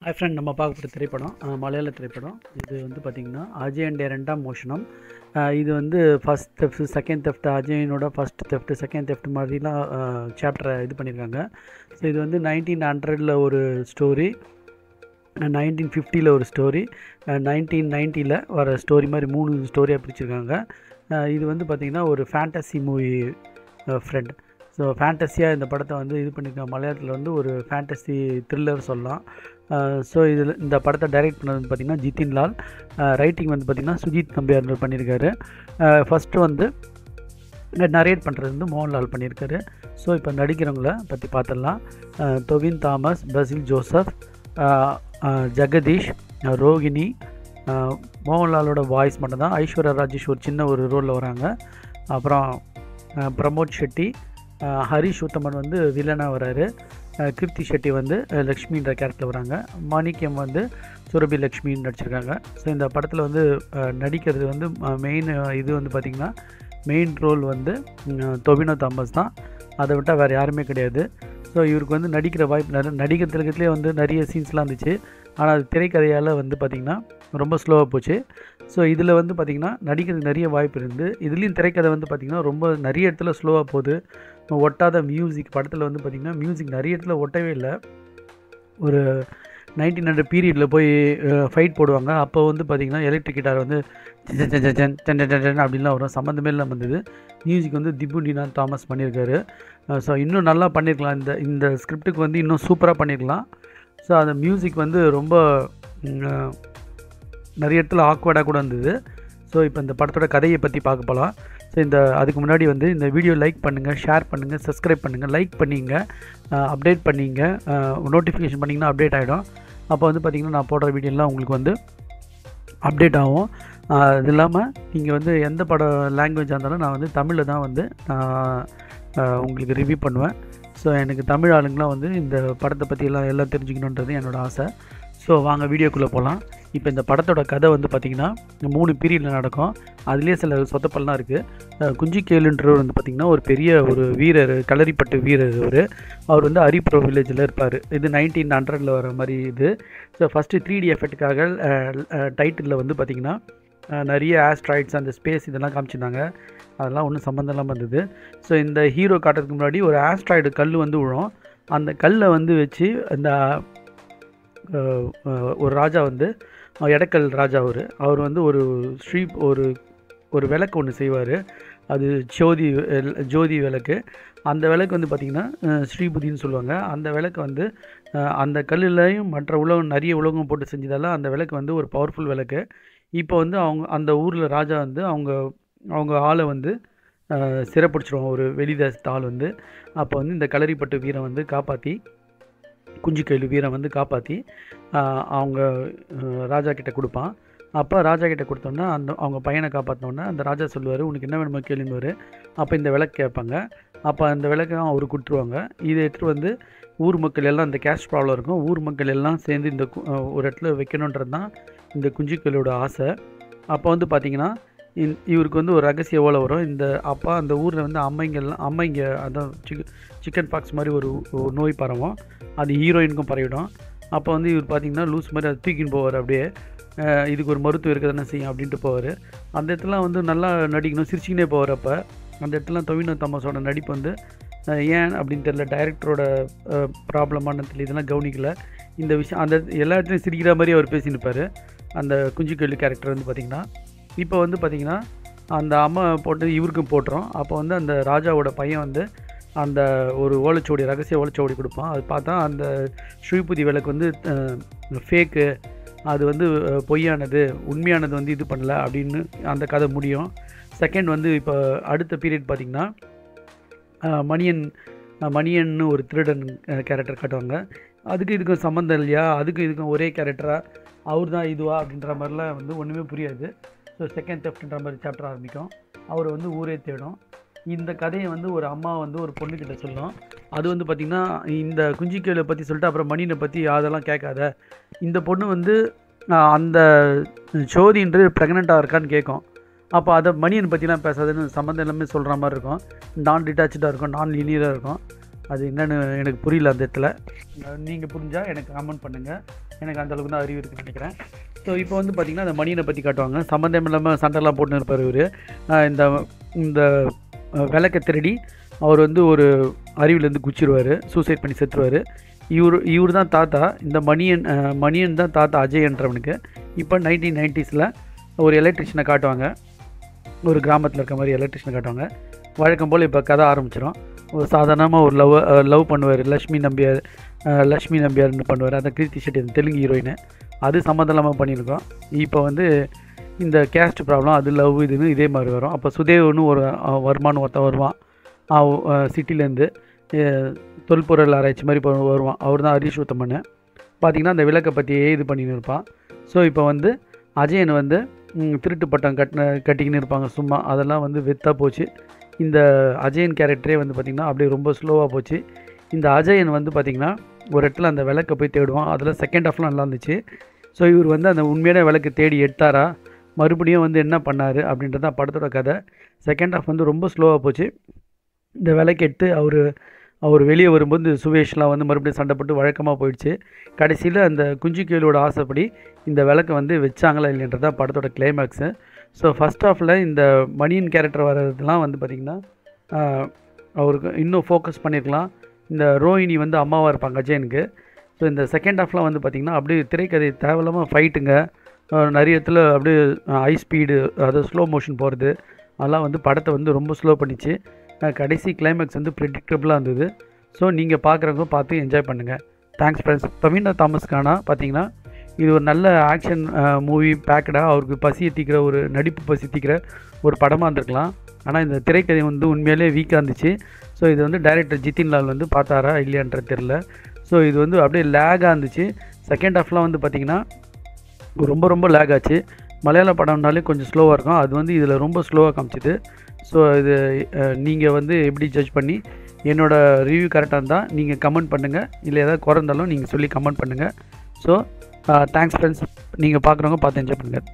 Hi friend, நம்ம பார்க்க போகிற திரைப்படம் மலையாள திரைப்படம். இது வந்து பார்த்திங்கன்னா அஜயனுடைய 2ஆம் மோஷனம். இது வந்து ஃபஸ்ட் தெஃப்ட், செகண்ட் தெஃப்ட், அஜயனோட ஃபஸ்ட் தெஃப்ட், செகண்ட் தெஃப்ட் மாதிரிலாம் சாப்டரை இது பண்ணியிருக்காங்க. ஸோ இது வந்து 1900 ஒரு ஸ்டோரி, 1950 ஒரு ஸ்டோரி, 1990 வர ஸ்டோரி மாதிரி 3 ஸ்டோரியாக பிரிச்சிருக்காங்க. இது வந்து பார்த்திங்கன்னா ஒரு ஃபேண்டசி மூவி ஃப்ரெண்ட். ஸோ ஃபேண்டஸியாக இந்த படத்தை வந்து இது பண்ணியிருக்காங்க. மலையாளத்தில் வந்து ஒரு ஃபேண்டசி த்ரில்லர் சொல்லலாம். ஸோ இதில் இந்த படத்தை டைரக்ட் பண்ணது வந்து பார்த்திங்கன்னா ஜிதின் லால். ரைட்டிங் வந்து பார்த்திங்கன்னா சுஜித் நம்பியார் பண்ணியிருக்காரு. ஃபஸ்ட்டு வந்து நரேட் பண்ணுறது வந்து மோகன்லால் பண்ணியிருக்காரு. ஸோ இப்போ நடிக்கிறவங்கள பற்றி பார்த்துடலாம். தொவின் தாமஸ், பசில் ஜோசப், ஜெகதீஷ், ரோகிணி. மோகன்லாலோட வாய்ஸ் மட்டும் தான். ஐஸ்வர்யா ராஜேஷ் ஒரு சின்ன ஒரு ரோலில் வராங்க. அப்புறம் பிரமோத் ஷெட்டி, ஹரிஷ் உத்தமன் வந்து வில்லனாக வராரு. கீர்த்தி ஷெட்டி வந்து லக்ஷ்மின்ற கேரக்டரில் வராங்க. மாணிக்கம் வந்து சுரபி லக்ஷ்மின்னு நடிச்சிருக்காங்க. ஸோ இந்த படத்தில் வந்து நடிக்கிறது வந்து மெயின் இது வந்து பார்த்திங்கன்னா மெயின் ரோல் வந்து தொவினோ தாமஸ் தான். அதை விட்டால் வேறு யாருமே கிடையாது. ஸோ இவருக்கு வந்து நடிக்கிற வாய்ப்பு நடிகர் திலகத்துலேயே வந்து நிறைய சீன்ஸ்லாம் இருந்துச்சு. ஆனால் அது திரைக்கதையால் வந்து பார்த்திங்கன்னா ரொம்ப ஸ்லோவாக போச்சு. ஸோ இதில் வந்து பார்த்திங்கன்னா நடிக்கிறதுக்கு நிறைய வாய்ப்பு இருந்து, இதுலேயும் திரைக்கதை வந்து பார்த்திங்கன்னா ரொம்ப நிறைய இடத்துல ஸ்லோவாக போகுது. ஒட்டாத மியூசிக் படத்தில் வந்து பார்த்திங்கன்னா மியூசிக் நிறைய இடத்துல ஒட்டவே இல்லை. ஒரு 1900 பீரியடில் போய் ஃபைட் போடுவாங்க. அப்போ வந்து பார்த்திங்கன்னா எலக்ட்ரிக் கிட்டார் வந்து அப்படின்லாம் வரும், சம்மந்தமே இல்லாமல் இருந்தது. மியூசிக் வந்து திபுண்டினா தாமஸ் பண்ணியிருக்காரு. ஸோ இன்னும் நல்லா பண்ணியிருக்கலாம். இந்த ஸ்கிரிப்டுக்கு வந்து இன்னும் சூப்பராக பண்ணியிருக்கலாம். ஸோ அந்த மியூசிக் வந்து ரொம்ப நிறைய இடத்துல ஆக்வர்டாக கூட இருந்தது. ஸோ இப்போ இந்த படத்தோட கதையை பற்றி பார்க்க போகலாம். ஸோ அதுக்கு முன்னாடி வந்து இந்த வீடியோ லைக் பண்ணுங்கள், ஷேர் பண்ணுங்கள், சப்ஸ்கிரைப் பண்ணுங்கள். லைக் பண்ணிங்க, அப்டேட் பண்ணிங்க, நோட்டிஃபிகேஷன் பண்ணிங்கன்னா அப்டேட் ஆகிடும். அப்போ வந்து பார்த்திங்கன்னா நான் போடுற வீடியோலாம் உங்களுக்கு வந்து அப்டேட் ஆகும். அது இல்லாமல் நீங்கள் வந்து எந்த படம் லாங்குவேஜாக இருந்தாலும் நான் வந்து தமிழில் தான் வந்து உங்களுக்கு ரிவ்யூ பண்ணுவேன். ஸோ எனக்கு தமிழ் ஆளுங்களாம் வந்து இந்த படத்தை பற்றியெல்லாம் எல்லாம் தெரிஞ்சுக்கணுன்றது என்னோடய ஆசை. ஸோ வாங்க வீடியோக்குள்ளே போகலாம். இப்போ இந்த படத்தோட கதை வந்து பார்த்திங்கன்னா 3 பீரியடில் நடக்கும். அதுலேயே சில சொத்தப்பல்லாம் இருக்குது. குஞ்சிக்கேலுன்றவர் வந்து பார்த்திங்கன்னா ஒரு பெரிய ஒரு வீரர், களரிப்பட்டு வீரர். அவர் வந்து ஹரிபுரம் வில்லேஜில் இருப்பார். இது 1900 வர மாதிரி இது. ஸோ ஃபஸ்ட்டு 3D எஃபெக்ட்டுக்காக டைட்டிலில் வந்து பார்த்திங்கன்னா நிறைய ஆஸ்ட்ராய்ட்ஸ், அந்த ஸ்பேஸ் இதெல்லாம் காமிச்சிருந்தாங்க. அதெல்லாம் ஒன்றும் சம்மந்தம் இல்லாமல் இருந்தது. ஸோ இந்த ஹீரோ காட்டுறதுக்கு முன்னாடி ஒரு ஆஸ்ட்ராய்டு கல் வந்து விழும். அந்த கல்லை வந்து வச்சு அந்த ஒரு ராஜா வந்து எடக்கல் ராஜா அவர் வந்து ஒரு விளக்கு ஒன்று செய்வார். அது ஜோதி விளக்கு. அந்த விளக்கு வந்து பார்த்திங்கன்னா ஸ்ரீபுதின்னு சொல்லுவாங்க. அந்த விளக்கு வந்து அந்த கல்லுலையும் மற்ற நிறைய உலோகம் போட்டு செஞ்சதால் அந்த விளக்கு வந்து ஒரு பவர்ஃபுல் விளக்கு. இப்போ வந்து அந்த ஊரில் ராஜா வந்து அவங்க ஆளை வந்து சிறைப்பிடிச்சிடுவாங்க, ஒரு வெளிதேசத்து ஆள் வந்து. அப்போ வந்து இந்த களரிப்பட்டு வீரன் வந்து காப்பாற்றி, குஞ்சிக்கேலு வீரன் வந்து காப்பாற்றி அவங்க ராஜா கிட்டே கொடுப்பான். அப்போ ராஜா கிட்டே கொடுத்தோன்னா அவங்க பையனை காப்பாற்றினோன்னே அந்த ராஜா சொல்லுவார், உனக்கு என்ன வேணுமோ கேளுங்குவார். அப்போ இந்த விளக்கு கேட்பாங்க. அப்போ அந்த விளக்கை அவர் கொடுத்துருவாங்க. இதை எடுத்துகிட்டு வந்து ஊர் மக்கள் எல்லாம், இந்த கேஸ்ட் ப்ராப்ளம் இருக்கும், ஊர் மக்கள் எல்லாம் சேர்ந்து இந்த ஒரு இடத்துல வைக்கணுன்றது தான் இந்த குஞ்சிக்கேலோட ஆசை. அப்போ வந்து பார்த்திங்கன்னா இவருக்கு வந்து ஒரு ரகசிய ஓலை வரும். அப்போ அந்த ஊரில் வந்து அம்மைங்க அதான் சிக்கன் பாக்ஸ் மாதிரி ஒரு நோய் பரவும். அது ஹீரோயினுக்கும் பரவிடும். அப்போ வந்து இவர் பார்த்திங்கன்னா லூஸ் மாதிரி அதை தூக்கின்னு போவார். அப்படியே இதுக்கு ஒரு மருத்துவம் இருக்க தானே செய்யும் அப்படின்ட்டு போவார். அந்த இடத்துல வந்து நல்லா நடிக்கணும், சிரிச்சிக்கினே போவார். அப்போ அந்த இடத்துல தொவினோ தாமஸோட நடிப்பு வந்து ஏன் அப்படின்னு தெரியல, டைரக்டரோட ப்ராப்ளமான தெரியல, இதெல்லாம் கவனிக்கலை. இந்த விஷயம் அந்த எல்லா இடத்துலையும் சிரிக்கிற மாதிரி அவர் பேசினிருப்பார், அந்த குஞ்சிக்கேலு கேரக்டர் வந்து பார்த்திங்கன்னா. இப்போ வந்து பார்த்திங்கன்னா அந்த அம்மா போட்டு இவருக்கும் போட்டுரும். அப்போ வந்து அந்த ராஜாவோட பையன் வந்து அந்த ஒரு ஓலைச்சுவடி, ரகசிய ஓலைச்சுவடி கொடுப்பான். அது பார்த்தா அந்த ஸ்ரீபுதி விளக்கு வந்து ஃபேக்கு, அது வந்து பொய்யானது, உண்மையானது வந்து இது பண்ணல அப்படின்னு அந்த கதை முடியும். செகண்ட் வந்து இப்போ அடுத்த பீரியட் பார்த்திங்கன்னா மணியன்னு ஒரு திருடன் கேரக்டர் காட்டுவாங்க. அதுக்கு இதுக்கும் சம்மந்தம் இல்லையா, அதுக்கும் இதுக்கும் ஒரே கேரக்டராக, அவர் தான் இதுவா அப்படின்ற மாதிரிலாம் வந்து ஒன்றுமே புரியாது. ஸோ செகண்ட் தெஃப்ட்ன்ற மாதிரி சாப்டர் ஆரம்பிக்கும். அவர் வந்து ஊரே தேடும். இந்த கதையை வந்து ஒரு அம்மா வந்து ஒரு பொண்ணுக்கிட்ட சொல்லும். அது வந்து பார்த்திங்கன்னா இந்த குஞ்சிக்கேலை பற்றி சொல்லிட்டு அப்புறம் மணியனை பற்றி அதெல்லாம் கேட்காத, இந்த பொண்ணு வந்து அந்த ஜோதின்று ப்ரெக்னெண்ட்டாக இருக்கான்னு கேட்கும். அப்போ அதை மணியனை பற்றிலாம் பேசாதுன்னு சம்மந்தம் எல்லாமே சொல்கிற மாதிரி இருக்கும். நான் டிட்டாச்சாக இருக்கும், நான் லீனியராக இருக்கும். அது என்னென்னு எனக்கு புரியல அந்த இடத்துல. நீங்கள் புரிஞ்சால் எனக்கு கமெண்ட் பண்ணுங்கள். எனக்கு அந்தளவுக்கு தான் அறிவு இருக்குன்னு நினைக்கிறேன். ஸோ இப்போ வந்து பார்த்திங்கன்னா அந்த மணியனை பற்றி காட்டுவாங்க. சம்மந்தம் இல்லாமல் சண்டைலாம் போட்டுன்னு இருப்பார் இவர். இந்த இந்த விளக்கை திருடி அவர் வந்து ஒரு அருவிலேருந்து குச்சிடுவார், சூசைட் பண்ணி செத்துருவார். இவர் தான் தாத்தா. இந்த மணியன் தான் தாத்தா அஜயன்றவனுக்கு. இப்போ 1990s ஒரு எலக்ட்ரிஷியனை காட்டுவாங்க. ஒரு கிராமத்தில் இருக்க மாதிரி எலக்ட்ரிஷியனை காட்டுவாங்க. வழக்கம் போல் இப்போ கதை ஆரம்பிச்சிடும். ஒரு சாதாரணமாக ஒரு லவ் பண்ணுவார். லக்ஷ்மி நம்பியார்னு பண்ணுவார். அந்த கீர்த்தி ஷெட்டி, அந்த தெலுங்கு ஹீரோயின். அது சம்மந்தமாக பண்ணியிருக்கோம். இப்போ வந்து இந்த கேஸ்ட் ப்ராப்ளம், அது லவ் இதுன்னு இதே மாதிரி வரும். அப்போ சுதேவ்னு ஒரு ஒருத்தன் வருவான் சிட்டிலேருந்து, தொல்பொருள் ஆராய்ச்சி மாதிரி வருவான். அவர் தான் ஹரிஷ் உத்தமன். பார்த்திங்கன்னா அந்த விளக்கை பற்றியே இது பண்ணின்னு இருப்பான். ஸோ இப்போ வந்து அஜயன் வந்து திருட்டு பட்டம் கட்டிக்கின்னு இருப்பாங்க சும்மா. அதெல்லாம் வந்து வெத்தாக போச்சு. இந்த அஜயன் கேரக்டரே வந்து பார்த்திங்கன்னா அப்படியே ரொம்ப ஸ்லோவாக போச்சு. இந்த அஜயன் வந்து பார்த்திங்கன்னா ஒரு இடத்துல அந்த விளக்கை போய் தேடுவான். அதில் செகண்ட் ஹாஃப்லாம் நல்லா இருந்துச்சு. ஸோ இவர் வந்து அந்த உண்மையான விளக்கு தேடி எடுத்தாரா, மறுபடியும் வந்து என்ன பண்ணார் அப்படின்றது தான் படத்தோட கதை. செகண்ட் ஹாஃப் வந்து ரொம்ப ஸ்லோவாக போச்சு. இந்த விளக்கு எடுத்து அவர் வெளியே வரும்போது சுவேஷ்லாம் வந்து மறுபடியும் சண்டை போட்டு வழக்கமாக போயிடுச்சு. கடைசியில் அந்த குஞ்சிக்கேலோட ஆசைப்படி இந்த விளக்கை வந்து வச்சாங்களா இல்லைன்றது தான் படத்தோட கிளைமேக்ஸு. ஸோ ஃபஸ்ட் ஹாஃபில் இந்த மணியன் கேரக்டர் வர்றதுலாம் வந்து பார்த்திங்கன்னா அவருக்கு இன்னும் ஃபோக்கஸ் பண்ணியிருக்கலாம். இந்த ரோஹிணி வந்து அம்மாவாக இருப்பாங்க அஜயனுக்கு. ஸோ இந்த செகண்ட் ஹாஃப்லாம் வந்து பார்த்திங்கன்னா அப்படியே திரைக்கதை தேவையில்லாமல் ஃபைட்டுங்க, நிறைய இடத்துல அப்படியே ஹை ஸ்பீடு, அதாவது ஸ்லோ மோஷன் போகிறது, அதெல்லாம் வந்து படத்தை வந்து ரொம்ப ஸ்லோ பண்ணிச்சு. கடைசி கிளைமேக்ஸ் வந்து ப்ரெடிக்டபுளாக இருந்தது. ஸோ நீங்கள் பார்க்குறவங்க பார்த்து என்ஜாய் பண்ணுங்கள். Thanks friends. பிரவீனா தாமஸ்கானா பார்த்திங்கன்னா இது ஒரு நல்ல ஆக்ஷன் மூவி பேக்கடாக அவருக்கு பசியை தீக்கிற ஒரு நடிப்பு பசி தீக்கிற ஒரு படமாக இருந்திருக்கலாம். ஆனால் இந்த திரைக்கதை வந்து உண்மையிலே வீக்காக இருந்துச்சு. ஸோ இது வந்து டைரக்டர் ஜிதின்லால் வந்து பார்த்தாரா இல்லையான்றது தெரில. ஸோ இது வந்து அப்படியே லேகாக இருந்துச்சு. செகண்ட் ஹாஃப்லாம் வந்து பார்த்திங்கன்னா ரொம்ப லேக் ஆச்சு. மலையாள படம்னாலே கொஞ்சம் ஸ்லோவாக இருக்கும். அது வந்து இதில் ரொம்ப ஸ்லோவாக காமிச்சிது. ஸோ இது நீங்கள் வந்து எப்படி ஜட்ஜ் பண்ணி என்னோடய ரிவ்யூ கரெக்டாக இருந்தால் நீங்கள் கமெண்ட் பண்ணுங்கள். இல்லை ஏதாவது குறை இருந்தாலும் நீங்கள் சொல்லி கமெண்ட் பண்ணுங்கள். So thanks friends. நீங்கள் பார்க்குறவங்க பார்த்து என்ஜாய் பண்ணுங்கள்.